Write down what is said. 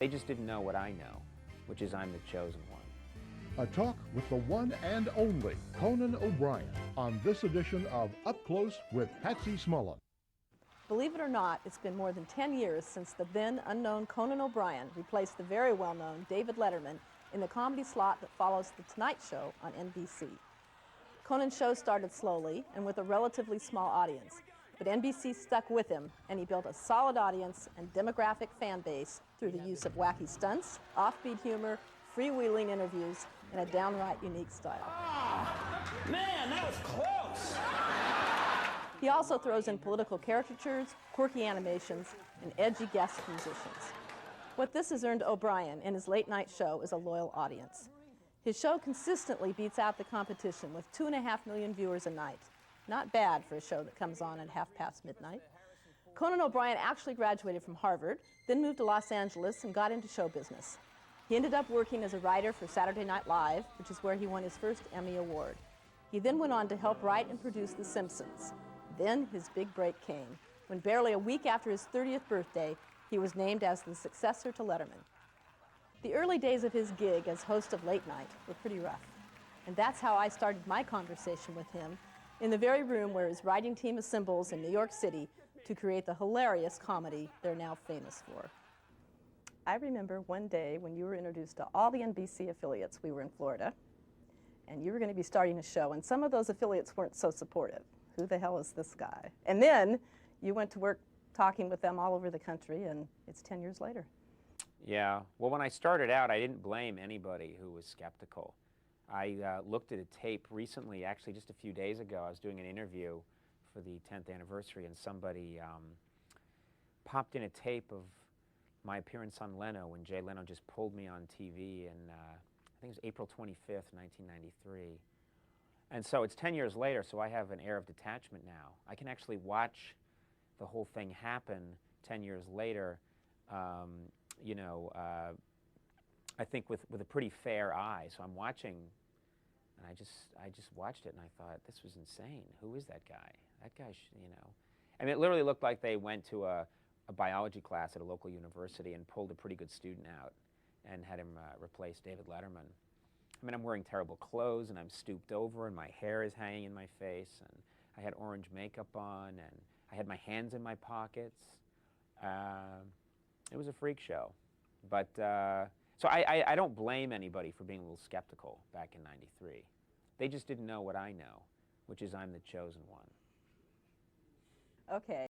They just didn't know what I know, which is I'm the chosen one. A talk with the one and only Conan O'Brien on this edition of Up Close with Patsy Smullen. Believe it or not, it's been more than 10 years since the then unknown Conan O'Brien replaced the very well-known David Letterman in the comedy slot that follows The Tonight Show on NBC. Conan's show started slowly and with a relatively small audience, but NBC stuck with him, and he built a solid audience and demographic fan base through the use of wacky stunts, offbeat humor, freewheeling interviews, and a downright unique style. Oh, man, that was close! He also throws in political caricatures, quirky animations, and edgy guest musicians. What this has earned O'Brien in his late-night show is a loyal audience. His show consistently beats out the competition with 2.5 million viewers a night. Not bad for a show that comes on at midnight. Conan O'Brien actually graduated from Harvard, then moved to Los Angeles and got into show business. He ended up working as a writer for Saturday Night Live, which is where he won his first Emmy Award. He then went on to help write and produce The Simpsons. Then his big break came, when barely a week after his 30th birthday, he was named as the successor to Letterman. The early days of his gig as host of Late Night were pretty rough, and that's how I started my conversation with him in the very room where his writing team assembles in New York City to create the hilarious comedy they're now famous for. I remember one day when you were introduced to all the NBC affiliates. We were in Florida, and you were going to be starting a show, and some of those affiliates weren't so supportive. Who the hell is this guy? And then you went to work talking with them all over the country, and it's 10 years later. Yeah, well, when I started out, I didn't blame anybody who was skeptical. I looked at a tape recently, actually just a few days ago. I was doing an interview for the 10th anniversary, and somebody popped in a tape of my appearance on Leno when Jay Leno just pulled me on TV, and I think it was April 25th, 1993. And so it's 10 years later, so I have an air of detachment now. I can actually watch the whole thing happen 10 years later, I think with a pretty fair eye. So I'm watching, and I just watched it, and I thought, this was insane. Who is that guy? That guy, I mean, it literally looked like they went to a biology class at a local university and pulled a pretty good student out and had him replace David Letterman. I mean, I'm wearing terrible clothes, and I'm stooped over, and my hair is hanging in my face, and I had orange makeup on, and I had my hands in my pockets. It was a freak show. But, so I don't blame anybody for being a little skeptical back in '93. They just didn't know what I know, which is I'm the chosen one. Okay.